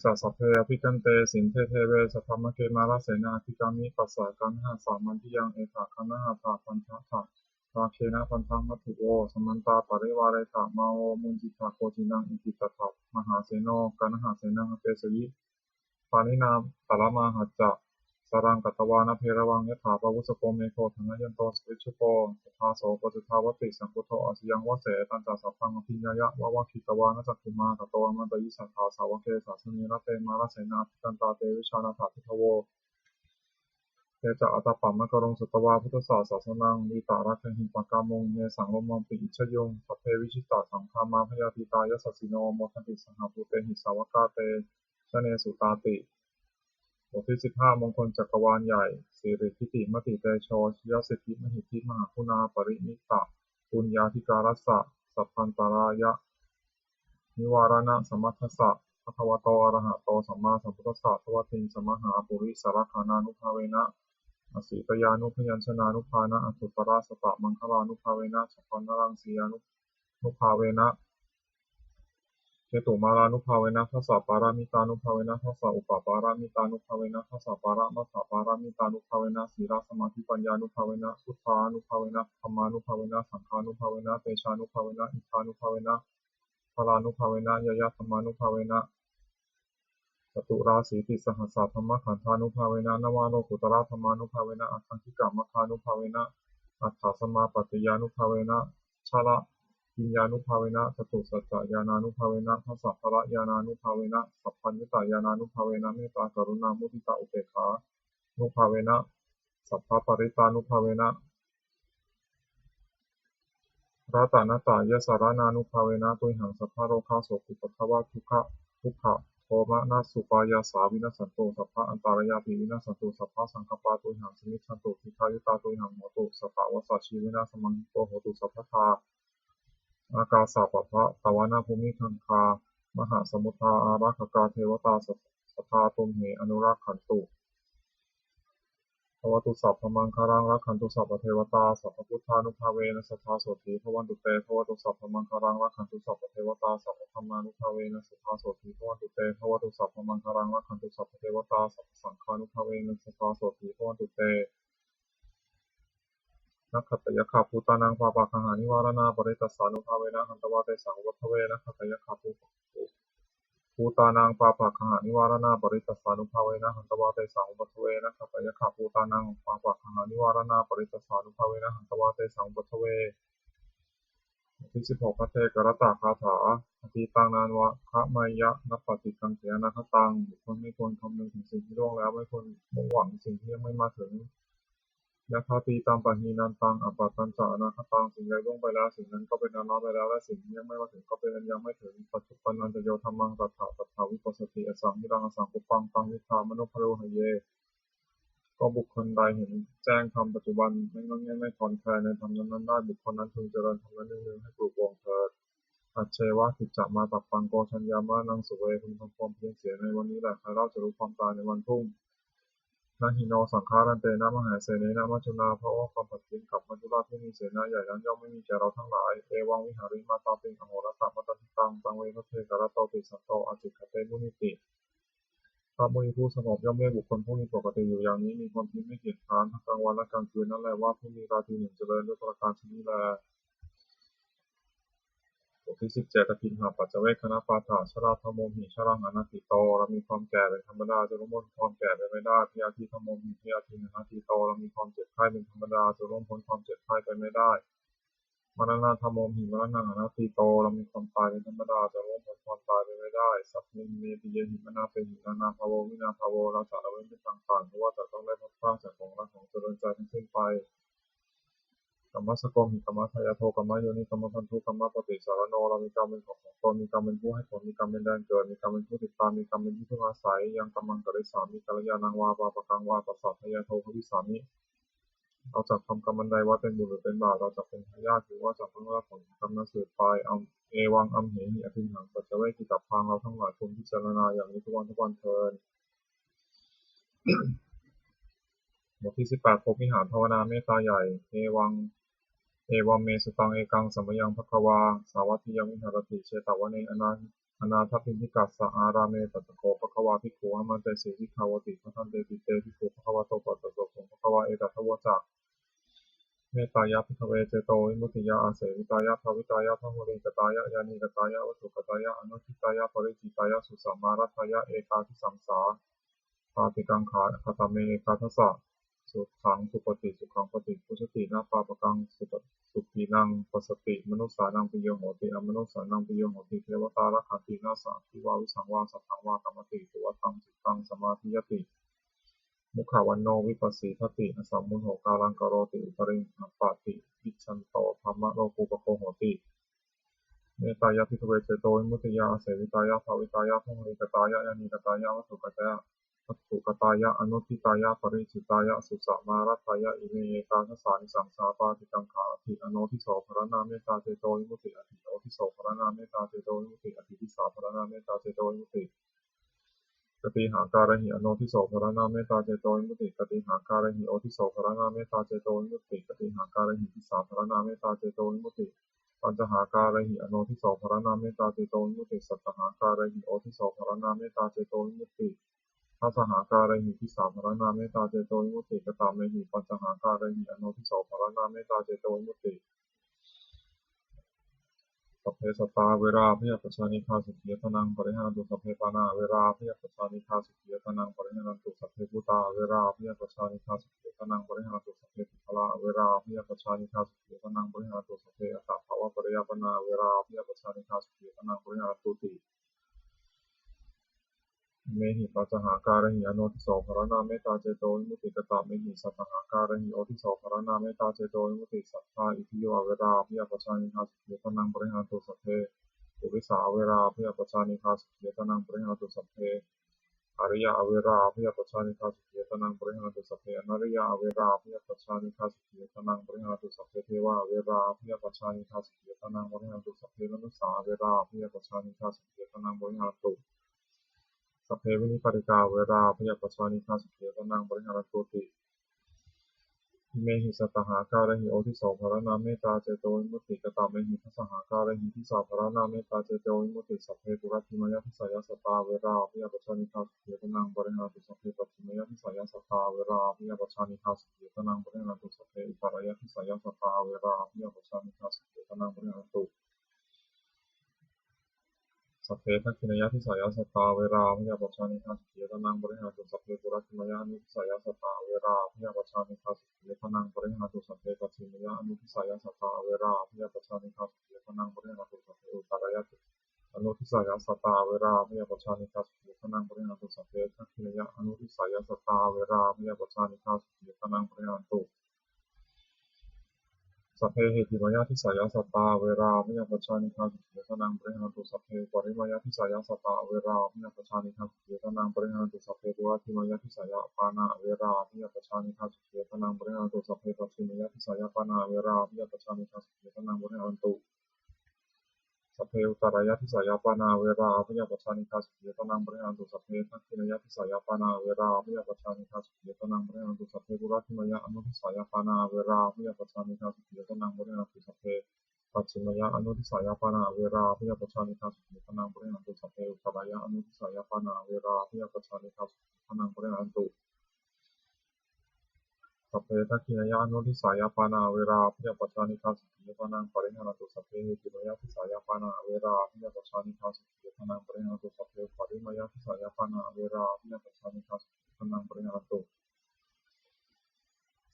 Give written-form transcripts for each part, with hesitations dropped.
จะสัพเพอภิกันเตสินเทเทเวสัพพมะเกมาลเสนาภิกามิปัสสะกันหาสามันทิยังเอถาคันหาถาปัญชะถาราเคนะปัญชมัตถุโวสมันตาปริวาเรถามาโอมุนจิตาโคจินังอิติตถามหาเสโนกันหาเสนังเปสยิปานินามตละมาหัจจะสรังกัตวานะเพระวังยถาปวุสโกเมโคธนยันโตสวิชุโกสุทาโสปจุทาวติสังคุโตอสิยังวเสตันตาสัพพังอภิญญายะวะวะคิตวานะจักขุมาตโตอมันตยิสัทธาสาวเกสาสเนระเตมาลเสนาภิกันตาเตวิชานาถาทิทโวเตจะอัตตปัมมะกรงสุตวาพุทธศาสสนังวิตารักหิปกามงเมสังลมังปิอิชยงสัพเพวิชิตาสังฆามาพยาธิตายสัสสิโนโมทันติสังหภูเตหิสาวกาเตชเนสุตาติบทที่15มงคลจักรวาลใหญ่สิริทิติมติเตโชชยสิทธิมหิทธิมหาคุณาปรินิตะปุญญาธิการัสสะสัพพันตรายะนิวารณะสมัทธัสสะภควโตอะระหะโตสัมมาสัมพุทธัสสะทวติงสมหาปุริสารคานานุภาเวนะอสีตยานุพยัญชนานุภานะอสุตตราสตะมังคลานุภาเวนะสัพพนรังสียานุภาเวนะเจตุมารานุภาเวนะทัสสะปารามิตานุภาเวนะทัสสะอุปปารามิตานุภาเวนะทัสสะปาระมัสสะปารามิตานุภาเวนะสีลสมาธิปัญญานุภาเวนะสุทธานุภาเวนะธรรมานุภาเวนะสังฆานุภาเวนะเตชานุภาเวนะอิทธานุภาเวนะพลานุภาเวนะยยะธรรมานุภาเวนะจตุราสีติสหัสสะธรรมขันธานุภาเวนะนวาโนกุตระธรรมานุภาเวนะอัตถังคิกะมัคคานุภาเวนะอัฏฐสมาปัตติยานุภาเวนะชาละวิญญาณุภาเวนะจตุสัจจญาณานุภาเวนะทัสสะภะญาณานุภาเวนะสัพพัญญุตญาณานุภาเวนะเมตตากรุณามุทิตาอุเบกขานุภาเวนะสัพพะปริตานุภาเวนะรัตนตายสารนานุภาเวนะตุยหังสัพพะโรคาโสกุปภวะทุกขะโทมะนาสุปายาสาวินัสสันโตสัพพะอันตารยาภิวินัสสันโตสัพพะสังฆปาตุยหังสมิจฉันโตทิคายุตาตุยหังโหตุสัพพะวสสชีวินาสมังโตโหตุสัพพะทาอากาสาปภะตวานาภูมิคังคามหาสมุทธาอาราคกาเทวตาสัทธาตุมเหอนุรักขันตุภวตุสัพพมังคารังรักขันตุสัพพเทวตาสัพพพุทธานุภาเวนะสัทธาโสติภวันตุเตภวตุสัพพมังคารังรักขันตุสัพพเทวตาสัพพธัมมานุภาเวนะสัทธาโสติภวันตุเตภวตุสัพพมังคารังรักขันตุสัพพเทวตาสัพพสังฆานุภาเวนะสัทธาโสติภวันตุเตนักขัตตยขาภูตานังปาปะคหานิวารณาปริตัสสานุภาเวนะหันตวาเตสังวัฏเวนักขัตตยขาภูตานังปาปะคหานิวารณาปริตัสสานุภาเวนะหันตวาเตสังวัฏเวนักขัตตยขาภูตานังปาปะคหานิวารณาปริตัสสานุภาเวนะหันตวาเตสังวัฏเวที่16พระเทกรตาคาถาอธิตังนานวะคะมายะนัปปฏิกังเถนะคตังบุคคลไม่ควรคำนึงถึงสิ่งที่ล่วงแล้วไม่ควรมุ่งหวังสิ่งที่ยังไม่มาถึงยะถาตีตามปะหีนันตังอปปตัญจะอนาคตังสิ่งใดล่วงไปแล้วสิ่งนั้นก็เป็นอนาคตไปแล้วและสิ่งที่ยังไม่มาถึงก็เป็นอันยังไม่ถึงปัจจุบันนันจะโยธรรมังตัถาวิปัสสติอสังหิรังอสังคุปังตังวิธามนุภโรหะเยก็บุคคลใดเห็นแจ้งธรรมปัจจุบันไม่งอนแงนไม่ถอนแคลนในธรรมนั้นได้บุคคลนั้นพึงเจริญธรรมนั้นหนึ่งให้ปลูกวงเถิดอัจเชวะกิจจะมาตับปังโกชัญญามะนังสุเวพึงทำความเพียรเสียในวันนี้แหละใครเล่าจะรู้ความตายในวันพรุ่งนาหิโนสังฆารันเตนะมหาเสเนนะมัจจุนาเพราะว่าความผัดเพี้ยนกับมัจจุราชที่มีเสนาใหญ่นั้นย่อมไม่มีแก่เราทั้งหลายเอวังวิหาริมาตาปิงอโหรตะมัตติตังตังเวทเทกรตโตติสันโตอจิคเตมุนิติพระมุนีผู้สงบย่อมเรียกบุคคลผู้มีปกติอยู่อย่างนี้มีความคิดไม่เกียจคร้านทั้งกลางวันและกลางคืนนั่นแหละว่าผู้มีราตรีหนึ่งเจริญด้วยประการชนิดแลบทที่17อภินหาปัจจเวคคณปาฐาชราธรรมโมหิชราหานาติโตเรามีความแก่เป็นธรรมดาจะล้มพ้นความแก่ไปไม่ได้พยาธิธรรมโมหิพยาธิหานาติโตเรามีความเจ็บไข้เป็นธรรมดาจะล้มพ้นความเจ็บไข้ไปไม่ได้มรณะธรรมโมหิมรณะหานาติโตเรามีความตายเป็นธรรมดาจะล้มพ้นความตายไปไม่ได้สัพเพเมติเยหิมนาเปหินานาภโววินาภโวเราจะละเว้นเป็นต่างๆเพราะว่าจะต้องได้พัดพรากจากของรักของเจริญใจทั้งสิ้นไปกัมมะสโกมิกัมมะทายาโทกัมมะโยนิกัมมะพันธุกัมมะปฏิสารโนเรามีกรรมเป็นของตนมีกรรมเป็นผู้ให้ผลมีกรรมเป็นแดนเกิดมีกรรมเป็นผู้ติดตามมีกรรมเป็นที่พึ่งอาศัยยังกัมมังกริสามีกัลยาณังวาปาปะกังวาตัสสะทายาโทภวิสามิเราจะทำกรรมอันใดว่าเป็นบุญหรือเป็นบาปเราจะเป็นทายาทหรือว่าจะเพิ่งรับผลกรรมนั้นสืบไปเอวังอัมเหหิอภิหังปัจจเวกิตับพังเราทั้งหลายควรพิจารณาอย่างนี้ทุกวันเทินบทที่18ภพวิหารภาวนาเมตตาใหญ่เอวัง เอวัมเมสุตังเอกังสัมมยังภควาสาวัตถิยวิหารติเชตวเนอนาถปิณฑิกัสสะอาราเมตัสโกภควาภิกขุอามันเตสีวิภาวติพัทันเตติเตภิกขุภควโตปัสสะโสภควาเอตัทวจักเมตตายะภิกขเวเจโตวิมุตติยะอาเสวิตายะภวิตายะพหุริกตายะยานิกตายะวัตถุกตายะอนุทิตายะปริจิตายะสุสัมมารัตายะเอกาทิสังสาปาติกังขาคตเมเอกาทัสสะสุขังสุปฏิสุขังปฏิปุชตินาปาปกังสุขีนังปัสสติมนุสสานังปิโยโหติอมนุสสานังปิโยโหติเทวตารักขันตินาสาทิวาวิสังวาสัทธังวากรรมติสุวัตังจิตตังสมาธิยติมุขวันโนวิปัสสีทติอสัมมุโหกาลังกโรติอุปริงอัปปาติวิชันโตธรรมะโลกุปโคโหติเมตตายะภิกขเวเจโตวิมุตติยะอาเสวิตายะภวิตายะพหุริกตายะยานิกตายะวัตถุกตายะอนุทิตายะปริจิตายะสุสัมมารัตายะอิเมเอกาทัสสานิสังสาปาติกังขาอภิอโนทิโสภรณาเมตตาเจโตวิมุตติอภิโนทิโสภรณาเมตตาเจโตวิมุตติอภิทิสาภรณาเมตตาเจโตวิมุตติกติหาการหิอโนทิโสภรณาเมตตาเจโตวิมุตติกติหาการหิโอทิโสภรณาเมตตาเจโตวิมุตติกติหาการหิทิสาภรณาเมตตาเจโตวิมุตติปัญจหาการหิอโนทิโสภรณาเมตตาเจโตวิมุตติสัตตหาการหิโอทิโสภรณาเมตตาเจโตวิมุตติทัสสหาการหิทิสาภรณาเมตตาเจโตวิมุตติกตาเมหิปัญจหาการหิอโนทิโสภรณาเมตตาเจโตวิมุตติสัพเพสัตตาเวราพยาปัจจานิฆาสุขียตนังปริหาตุสัพเพปานาเวราพยาปัจจานิฆาสุขียตนังปริหาตุสัพเพพุตาเวราพยาปัจจานิฆาสุขียตนังปริหาตุสัพเพปุคละเวราพยาปัจจานิฆาสุขียตนังปริหาตุสัพเพอัตถภาวะปริยปนาเวราพยาปัจจานิฆาสุขียตนังปริหาตุติเมหิปัจจหาการหิอโนทิโสภรณาเมตตาเจโตวิมุตติกตาเมหิสัตตหาการหิโอทิโสภรณาเมตตาเจโตวิมุตติสัทธาอิทิโยเวราพยาปัจจานิฆาสุขียตนังปริหาตุสัพเพปุริสาเวราพยาปัจจานิฆาสุขียตนังปริหาตุสัพเพอริยะเวราพยาปัจจานิฆาสุขียตนังปริหาตุสัพเพอนาริยะเวราพยาปัจจานิฆาสุขียตนังปริหาตุสัพเพเทวะเวราพยาปัจจานิฆาสุขียตนังปริหาตุสัพเพมนุสสาเวราพยาปัจจานิฆาสุขียตนังปริหาตุสัพเพวินิปติกาเวราพยาปัจจานิฆาสุขียตนังปริหารตุติอิเมหิสัตตหาการหิโอทิโสภรณาเมตตาเจโตวิมุตติกตาเมหิทัสสหาการหิทิสาภรณาเมตตาเจโตวิมุตติสัพเพปุรัติมยทิสายสัตตาเวราพยาปัจจานิฆาสุขียตนังปริหารตุสัพเพปัจฉิมยทิสายสัตตาเวราพยาปัจจานิฆาสุขียตนังปริหารตุสัพเพอุปารยทิสายสัตตาเวราพยาปัจจานิฆาสุขียตนังปริหารตุสัพเพทักขินายทิสายสัตตาเวราพยาปัจจานิฆาสุขียตนังบริหารตุสัพเพปุรัติมยานุทิสายสัตตาเวราพยาปัจจานิฆาสุขียตนังบริหารตุสัพเพปัจฉิมยานุทิสายสัตตาเวราพยาปัจจานิฆาสุขียตนังบริหารตุสัพเพอุตารยติอนุทิสายสัตตาเวราพยาปัจจานิฆาสุขียตนังบริหารตุสัพเพทักขินายอนุทิสายสัตตาเวราพยาปัจจานิฆาสุขียตนังบริหารตุสัพเพเหติมายาทิสายสัตตาเวราพยาปัจจานิฆาสุขียตนังปริหารตุสัพเพปริมายาทิสายสัตตาเวราพยาปัจจานิฆาสุขียตนังปริหารตุสัพเพปุราติมายาทิสายปานาเวราพยาปัจจานิฆาสุขียตนังปริหารตุสัพเพปัจฉิมยาทิสายปานาเวราพยาปัจจานิฆาสุขียตนังปริหารตุสัพเพอุตารยทิสายปานาเวราพยาปัจจานิฆาสุขียตนังปริหารตุสัพเพทักขินายทิสายปานาเวราพยาปัจจานิฆาสุขียตนังปริหารตุสัพเพปุราติมายาอนุทิสายปานาเวราพยาปัจจานิฆาสุขียตนังปริหารตุสัพเพปัจฉิมยาอนุทิสายปานาเวราพยาปัจจานิฆาสุขียตนังปริหารตุสัพเพอุตารยอนุทิสายปานาเวราพยาปัจจานิฆาสุขียตนังปริหารตุสัพเพทักขินายานุทิสายปานาเวราพยาปัจจานิฆาสุขียตนังปริหารตุสัพเพเหติมยทิสายปานาเวราพยาปัจจานิฆาสุขียตนังปริหารตุสัพเพปริมยทิสายปานาเวราพยาปัจจานิฆาสุขียตนังปริหารตุ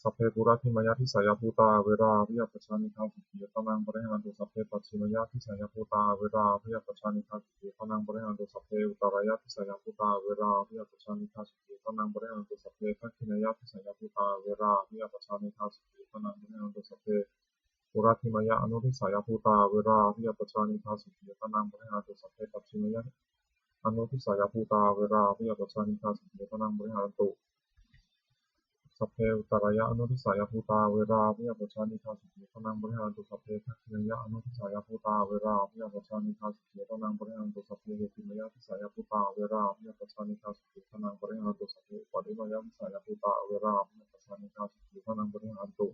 สัพเพปุราติมยทิสายภูตาเวราพยาปัจจานิฆาสุขียตนังปริหารตุสัพเพปัจฉิมยทิสายภูตาเวราพยาปัจจานิฆาสุขียตนังปริหารตุสัพเพอุตารยทิสายภูตาเวราพยาปัจจานิฆาสุขียตนังปริหารตุสัพเพทักขินายทิสายภูตาเวราพยาปัจจานิฆาสุขียตนังปริหารตุสัพเพปุราติมยอนุทิสายภูตาเวราพยาปัจจานิฆาสุขียตนังปริหารตุสัพเพปัจฉิมยอนุทิสายภูตาเวราพยาปัจจานิฆาสุขียตนังปริหารตุสัพเพอุตารยอนุทิสายภูตาเวราพยาปัจจานิฆาสุขียตนังปริหารตุสัพเพทักขินายอนุทิสายภูตาเวราพยาปัจจานิฆาสุขียตนังปริหารตุสัพเพเหติมยทิสายภูตาเวราพยาปัจจานิฆาสุขียตนังปริหารตุสัพเพปริมยทิสายภูตาเวราพยาปัจจานิฆาสุขียตนังปริหารตุ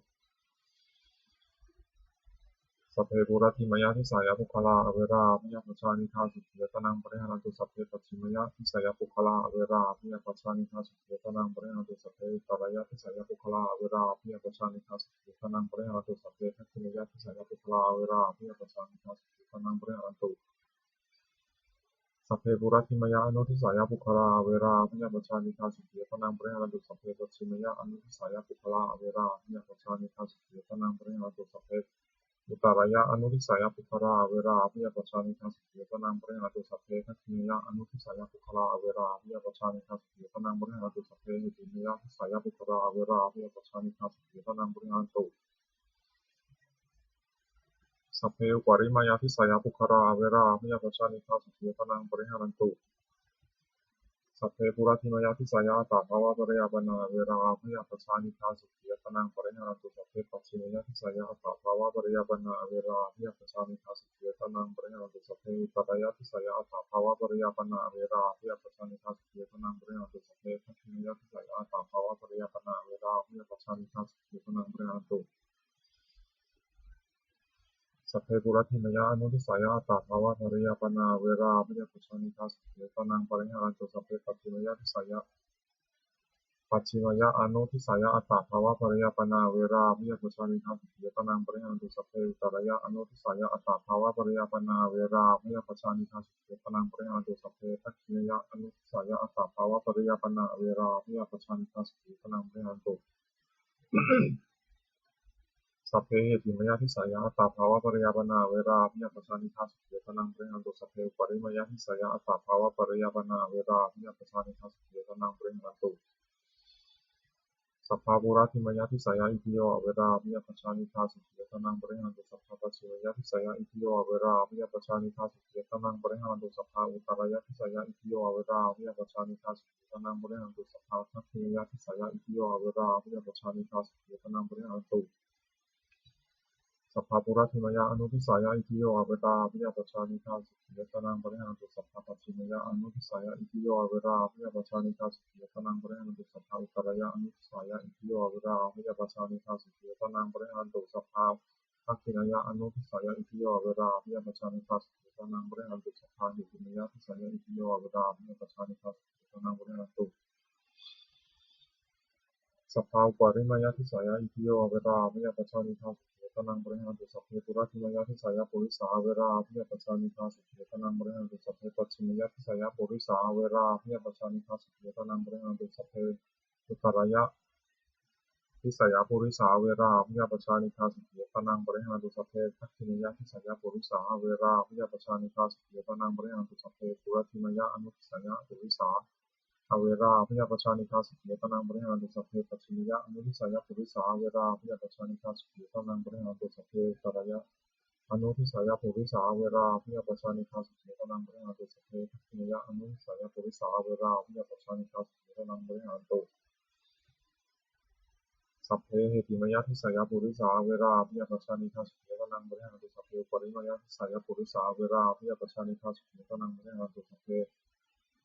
สัพเพปุระทิมยะทิสายะปุคลาอเวราอภิยปัชชานิฆาสุขียตนังปริหารันตุสัพเพปัจฉิมยะทิสายะปุคลาอเวราอภิยปัชชานิฆาสุขียตนังปริหารันตุสัพเพอุตรายะทิสายะปุคลาอเวราอภิยปัชชานิฆาสุขียตนังปริหารันตุสัพเพทัคขิมยะทิสายะปุคลาอเวราอภิยปัชชานิฆาสุขียตนังปริหารันตุสัพเพปุระทิมยะอนุทิสายะปุคลาอเวราอภิยปัชชานิฆาสุขียตนังปริหารันตุสัพเพปัจฉิมยะอนุทิสายะปุคลาอเวราอภิยปัชชานิฆาสุขียตนังปริหารันตุสัพเพอุตรายะอนุทิสายะปุคลาอเวราอภิยปัชชานิฆาสุขียตนังปริหารันตุสัพเพทัคขิมยะอนุทิสายะปุคลาอเวราอภิยปัชชานิฆาสุขียตนังปริหารันตุสัพเพหิติมยะทิสายะปุคลาอเวราอภิยปัชชานิฆาสุขียตนังปริหารันตุสัพเพอุปาริมายาทิสายะปุคลาอเวราอภิยปัชชานิฆาสุขียตนังปริหารันตุสัพเพปุระทิมยะทิสายะอัตตาภาวะปริยาปนาเวราอภิยปัชชานิฆาสุขียตนังปริหารันตุสัพเพปัจฉิมยะทิสายะอัตตาภาวะปริยาปนาเวราอภิยปัชชานิฆาสุขียตนังปริหารันตุสัพเพอุตรายะทิสายะอัตตาภาวะปริยาปนาเวราอภิยปัชชานิฆาสุขียตนังปริหารันตุสัพเพทัคขิมยะทิสายะอัตตาภาวะปริยาปนาเวราอภิยปัชชานิฆาสุขียตนังปริหารันตุสัพเพปุระทิมยะอนุทิสายะอัตตาภาวะปริยาปนาเวราอภิยปัชชานิฆาสุขียตนังปริหารันตุสัพเพปัจฉิมยะทิสายะปัจฉิมยะอนุทิสายะอัตตาภาวะปริยาปนาเวราอภิยปัชชานิฆาสุขียตนังปริหารันตุสัพเพอุตรายะอนุทิสายะอัตตาภาวะปริยาปนาเวราอภิยปัชชานิฆาสุขียตนังปริหารันตุสัพเพทัคขิมยะอนุทิสายะอัตตาภาวะปริยาปนาเวราอภิยปัชชานิฆาสุขียตนังปริหารันตุสัพเพเหติมยะทิสายะอัตตาภาวะปริยาปนาเวราอภิยปัชชานิฆาสุขียตนังปริหารันตุสัพเพอุปาริมยะทิสายะอัตตาภาวะปริยาปนาเวราอภิยปัชชานิฆาสุขียตนังปริหารันตุสัพพะปุระทิมยะทิสายะอิทิโยอเวราอภิยปัชชานิฆาสุขียตนังปริหารันตุสัพพะปัจฉิมยะทิสายะอิทิโยอเวราอภิยปัชชานิฆาสุขียตนังปริหารันตุสัพพะอุตรายะทิสายะอิทิโยอเวราอภิยปัชชานิฆาสุขียตนังปริหารันตุสัพพะทัคขิมยะทิสายะอิทิโยอเวราอภิยปัชชานิฆาสุขียตนังปริหารันตุสัพพะปุระทิมยะอนุทิสายะอิทิโยอเวราอภิยปัชชานิฆาสุขียตนังปริหารันตุสัพพะปัจฉิมยะอนุทิสายะอิทิโยอเวราอภิยปัชชานิฆาสุขียตนังปริหารันตุสัพพะอุตรายะอนุทิสายะอิทิโยอเวราอภิยปัชชานิฆาสุขียตนังปริหารันตุสัพพะทัคขินายะอนุทิสายะอิทิโยอเวราอภิยปัชชานิฆาสุขียตนังปริหารันตุสัพพะหิติมยะทิสายะอิทิโยอเวราอภิยปัชชานิฆาสุขียตนังปริหารันตุสัพพะอุปาริมยะทิสายะอิทิโยอเวราอภิยปัชชานิฆาสุขียตนังปริหารันตุสัพเพปุระทิมยะทิสายะปุริสาอเวราอภิยปัชชานิฆาสุขียตนังปริหารันตุสัพเพปัจฉิมยะทิสายะปุริสาอเวราอภิยปัชชานิฆาสุขียตนังปริหารันตุสัพเพอุตรายะทิสายะปุริสาอเวราอภิยปัชชานิฆาสุขียตนังปริหารันตุสัพเพทัคขิมยะทิสายะปุริสาอเวราอภิยปัชชานิฆาสุขียตนังปริหารันตุสัพเพปุระทิมยะอนุทิสายะปุริสาอเวราอภิยปัชชานิฆาสุขียตนังปริหารันตุสัพเพปัจฉิมยะอนุทิสายะปุริสาอเวราอภิยปัชชานิฆาสุขียตนังปริหารันตุสัพเพตระยะอนุทิสายะปุริสาอเวราอภิยปัชชานิฆาสุขียตนังปริหารันตุสัพเพทัคขิมยะอนุทิสายะปุริสาอเวราอภิยปัชชานิฆาสุขียตนังปริหารันตุสัพเพเหติมยะทิสายะปุริสาอเวราอภิยปัชชานิฆาสุขียตนังปริหารันตุสัพเพปริมยะทิสายะปุริสาอเวราอภิยปัชชานิฆาสุขียตนังปริหารันตุสัพเพ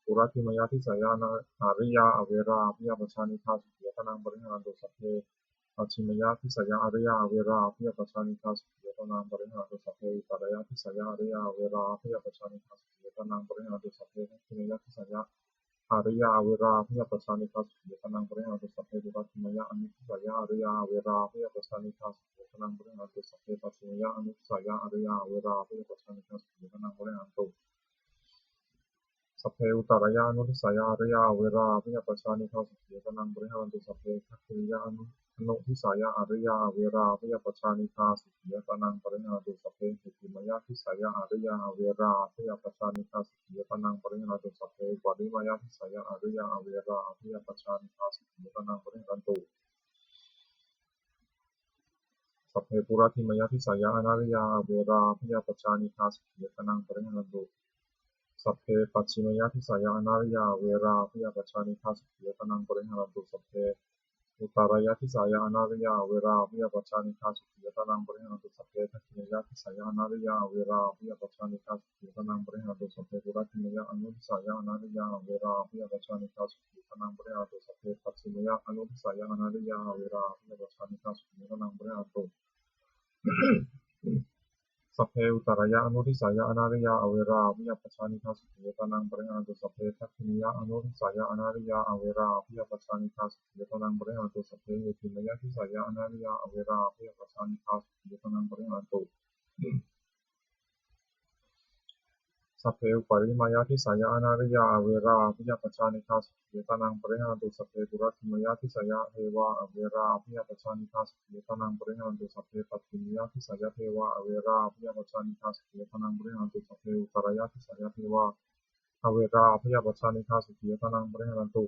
ปุระทิมยะทิสายะอาริยาอเวราอภิยปัชชานิฆาสุขียตนังปริหารันตุสัพเพปัจฉิมยะทิสายะอาริยาอเวราอภิยปัชชานิฆาสุขียตนังปริหารันตุสัพเพอุตรายะทิสายะอาริยาอเวราอภิยปัชชานิฆาสุขียตนังปริหารันตุสัพเพทัคขิมยะทิสายะอาริยาอเวราอภิยปัชชานิฆาสุขียตนังปริหารันตุสัพเพปุระทิมยะอนุทิสายะอาริยาอเวราอภิยปัชชานิฆาสุขียตนังปริหารันตุสัพเพปัจฉิมยะอนุทิสายะอาริยาอเวราอภิยปัชชานิฆาสุขียตนังปริหารันตุสัพเพอุตรายะอนุทิสายะอาริยาอเวราอภิยปัชชานิฆาสุขียตนังปริหารันตุสัพเพทัคขิยะอนุทิสายะอาริยาอเวราอภิยปัชชานิฆาสุขียตนังปริหารันตุสัพเพหิติมยะทิสายะอาริยาอเวราอภิยปัชชานิฆาสุขียตนังปริหารันตุสัพเพปริมยะทิสายะอาริยาอเวราอภิยปัชชานิฆาสุขียตนังปริหารันตุสัพเพปุระทิมยะทิสายะอนาริยาอเวราอภิยปัชชานิฆาสุขียตนังปริหารันตุสัพเพปัจฉิมยะทิสายะอนาริยาอเวราอภิยปัชชานิฆาสุขียตนังปริหารันตุสัพเพอุตรายะทิสายะอนาริยาอเวราอภิยปัชชานิฆาสุขียตนังปริหารันตุสัพเพทัคขิยะทิสายะอนาริยาอเวราอภิยปัชชานิฆาสุขียตนังปริหารันตุสัพเพปุระทิมยะอนุทิสายะอนาริยาอเวราอภิยปัชชานิฆาสุขียตนังปริหารันตุสัพเพปัจฉิมยะอนุทิสายะอนาริยาอเวราอภิยปัชชานิฆาสุขียตนังปริหารันตุ สัพเพอุตรายะอนุทิสายะอนาริยาอเวราอภิยปัชชานิทัสสุขิยตานังปริหารันตุสัพเพทัคขินิยะอนุทิสายะอนาริยาอเวราอภิยปัชชานิทัสสุขิยตานังปริหารันตุสัพเพเหติมยะทิสายะอนาริยาอเวราอภิยปัชชานิทัสสุขิยตานังปริหารันตุสัพเพอุปาริมายาทิสายะอนาริยาอเวราอภิยปัชชานิทัสสุขิยตานังปริหารันตุสัพเพปุรัติมายาทิสายะเทวะอเวราอภิยปัชชานิทัสสุขิยตานังปริหารันตุสัพเพปัตติมยาทิสายะเทวะอเวราอภิยปัชชานิทัสสุขิยตานังปริหารันตุสัพเพอุตรายะทิสายะเทวะอเวราอภิยปัชชานิทัสสุขิยตานังปริหารันตุ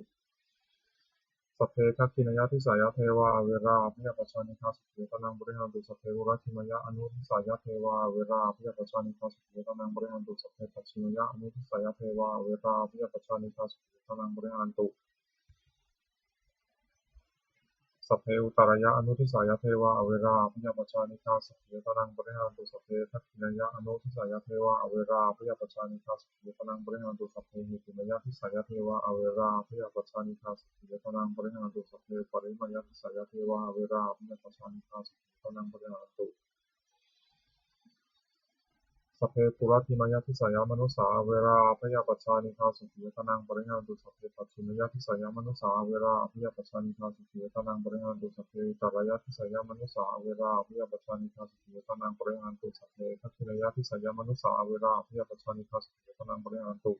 สัพเพทัคขินายะทิสายะเทวะอเวราอภิยปัชชานิทัสสุขิยตานังปริหารันตุสัพเพอุรัติมายะอนุทิสายะเทวะอเวราอภิยปัชชานิทัสสุขิยตานังปริหารันตุสัพเพปัจฉิมยะอนุทิสายะเทวะอเวราอภิยปัชชานิทัสสุขิยตานังปริหารันตุสัพเพอุตรายะอนุทิสายะเทวะอเวราอภิยปัชชานิทัสสุขิยตานังปริหารันตุสัพเพทัคขินายะอนุทิสายะเทวะอเวราอภิยปัชชานิทัสสุขิยตานังปริหารันตุสัพเพหิติมยะทิสายะเทวะอเวราอภิยปัชชานิทัสสุขิยตานังปริหารันตุสัพเพปริมายะทิสายะเทวะอเวราอภิยปัชชานิทัสสุขิยตานังปริหารันตุสัพเพปุระติมายาทิสายามนุสาเวราอภยปัชชานิทาสุขียตนังปริหารันตุสัพเพปัจฉิมยาทิสายามนุสาเวราอภยปัชชานิทาสุขียตนังปริหารันตุสัพเพตารายาทิสายามนุสาเวราอภยปัชชานิทาสุขียตนังปริหารันตุสัพเพทัคขินายาทิสายามนุสาเวราอภยปัชชานิทาสุขียตนังปริหารันตุ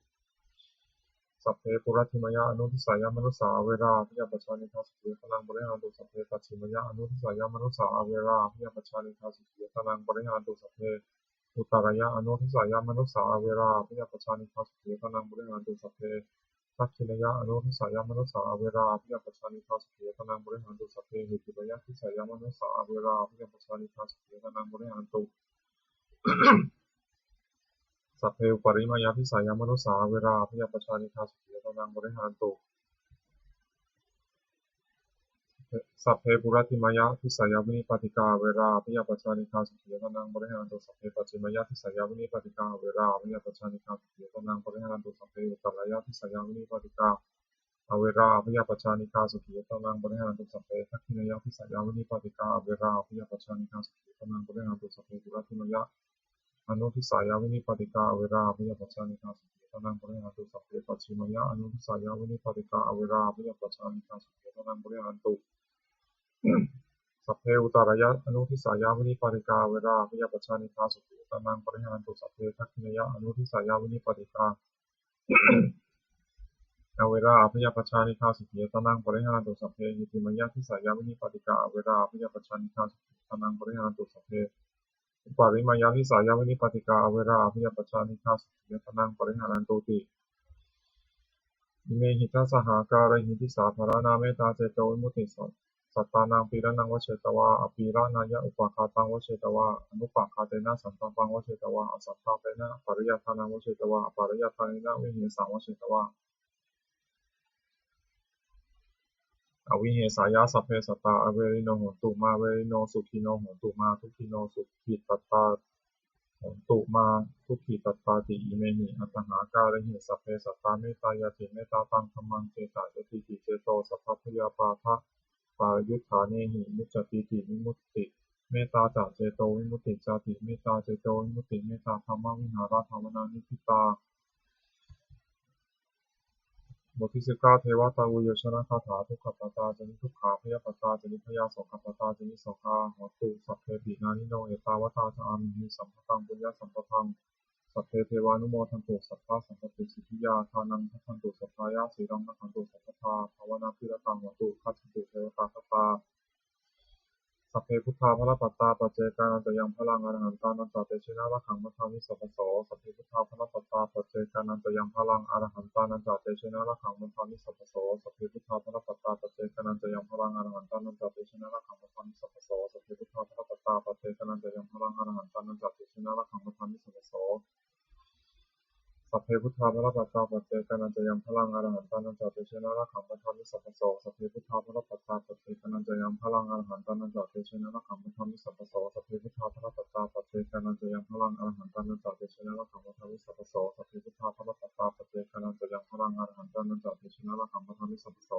สัพเพปุระติมายาอนุทิสายามนุสาเวราอภยปัชชานิทาสุขียตนังปริหารันตุสัพเพปัจฉิมยาอนุทิสายามนุสาเวราอภยปัชชานิทาสุขียตนังปริหารันตุสัพเพอุตรายะอนุทิสายามนุสาเวราอภิยปัชชานิทัสสุขิยตานังปริหารันตุสัพเพทัคขินายะอนุทิสายามนุสาเวราอภิยปัชชานิทัสสุขิยตานังปริหารันตุสัพเพหิติมยะทิสายามนุสาเวราอภิยปัชชานิทัสสุขิยตานังปริหารันตุสัพเพอุปาริมายาทิสายามนุสาเวราอภิยปัชชานิทัสสุขิยตานังปริหารันตุสัพเพปุระติมายะทิสายาวินิปติกาเวราอภิยปัชชานิทัสสุขิยตานังปริหารันตุสัพเพปัจฉิมยะทิสายาวินิปติกาเวราอภิยปัชชานิทัสสุขิยตานังปริหารันตุสัพเพอุตรายะทิสายาวินิปติกาอเวราอภิยปัชชานิทัสสุขิยตานังปริหารันตุสัพเพทัคขินายะทิสายาวินิปติกาอเวราอภิยปัชชานิทัสสุขิยตานังปริหารันตุสัพเพปุระติมายะอนุทิสายาวินิปติกาอเวราอภิยปัชชานิทัสสุขิยตานังปริหารันตุสัพเพปัจฉิมยะอนุทิสายาวินิปติกาอเวราอภิยปัชชานิทัสสุขิยตานังปริหารันตุสัพเพอุตรายะอนุทิสายาวินิปติกาเวราอภิยปัชชานิทัสสุขิยตานังปริหารันตุสัพเพทัคขินายะอนุทิสายาวินิปติกาอเวราอภิยปัชชานิทัสสุขิยตานังปริหารันตุสัพเพหิติมยะทิสายาวินิปติกาอเวราอภิยปัชชานิทัสสุขิยตานังปริหารันตุสัพเพอุปาริมายาทิสายาวินิปติกาอเวราอภิยปัชชานิทัสสุขิยตานังปริหารันตุติอิเมหิทัสสหาการหิทิสาภารนาเมตาเจโตวิมุตติสัตตานังปีระนังวเชตวาอปีระนายะอุปาคาตังวเชตวาอนุปาคาเตนะสันตังวเชตวาอสัตตาเตนะปริยัตถานังวเชตวาปริยัตถานะวิเหสังวเชตวาอวิเหสายาสัพเพสัตตาอเวริโนโหตุมาเวริโนสุขิโนโหตุมาทุกขิโนสุขิตตาโหตุมาทุกขิตตาติอิเมหิอัตถหาการหิสัพเพสัตตาเมตายาติเมตตาตังธัมมังเจตายติติเจโตสัพพพยาปาทะปายุทธาเนหิมุจจติติวิมุตติเมตตาจเจโตวิมุตติจติเมตตาเจโตวิมุตติเมตตาธรรมวิหารธรรมนานิพิตาบทที่19เทวตาวุโยชนะคาถาทุกขปตาจนิทุกขาพยาปตาจนิพยาโสขปตาจนิโสกาหตุสัพเพปินานิโนเอตาวตาจามิหิสัมปตังปุญญสัมปทังสัพเพเทวานุโมทันตุสัพพะสัมปติสิทธิยาทานังทันตุสัพพายาสีรังทันตุสัพพทาภาวนาพิรตังหตุคัจฉิตุเทวตาคตาสัพเพพุทธาภรปัตตาปัจเจกานันตยังพลังอรหันตานันตเตชินาละขังมัทธามิสัพพโสสัพเพพุทธาภรปัตตาปัจเจกานันตยังพลังอรหันตานันตเตชินาละขังมัทธามิสัพพโสสัพเพพุทธาภรปัตตาปัจเจกานันตยังพลังอรหันตานันตเตชินาละขังมัทธามิสัพพโสสัพเพพุทธาภรปัตตาปัจเจกานันตยังพลังอรหันตานันตเตชินาละขังมัทธามิสัพพโสสัพเพพุทธาภรปัตตาปัจเจกานันตยังพลังอรหันตานันตเตชินาละขังมัทธามิสัพพโสสัพเพพุทธาภรปัตตาปัจเจกานันตยังพลังอรหันตานันตเตชินาละขังมัทธามิสัพพโสสัพเพพุทธาภรปัตตาปัจเจกานันตยังพลังอรหันตานันตเตชินาละขังมัทธามิสัพพโสสัพเพพุทธาภรปัตตาปัจเจกานันตยังพลังอรหันตานันตเตชินาละขังมัทธามิสัพพโส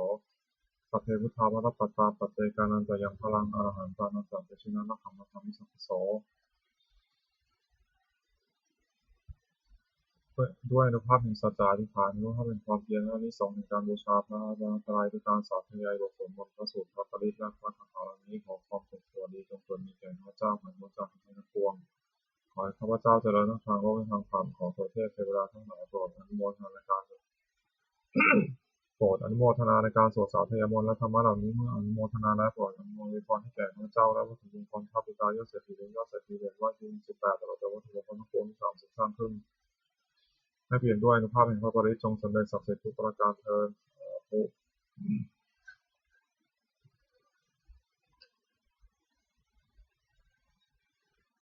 สัพเพพุทธาภรปัตตาปัจเจกานันตยังพลังอรหันตานันตเตชินาละขังมัทธามิสัพพโส ด้วยอนุภาพแห่งสัจจาธิษฐานรู้ว่าเป็นความเพียรและอานิสงส์แห่งการบูชาพระรัตนตรัยด้วยการสาธยายบทสวดมนต์พระสูตรพระปริตรและพระคาถาเหล่านี้ขอความสุขสวัสดีจงเกิดมีแก่ข้าพเจ้าเหมือนพระเจ้าทั้งปวงขอให้ข้าพเจ้าเจริญทั้งทางโลกและทางธรรมขอเทพเทวดาทั้งหลายโปรดอนุโมทนาในการสวดสาธยายมนต์และธรรมะเหล่านี้เมื่ออนุโมทนาและโปรดอนุโมทนาพรให้แก่ข้าพเจ้าและวัตถุมงคลข้าพเจ้ายอดเศรษฐีเป็นยอดเศรษฐีเหรียญว่าที่18ตลอดจนวัตถุมงคลทั้งปวงที่30สร้างขึ้นให้เปลี่ยนด้วยอนุภาพแห่งพระปริตรจงสำเร็จศักดิ์สิทธิ์ทุกประการเทอญสาธุ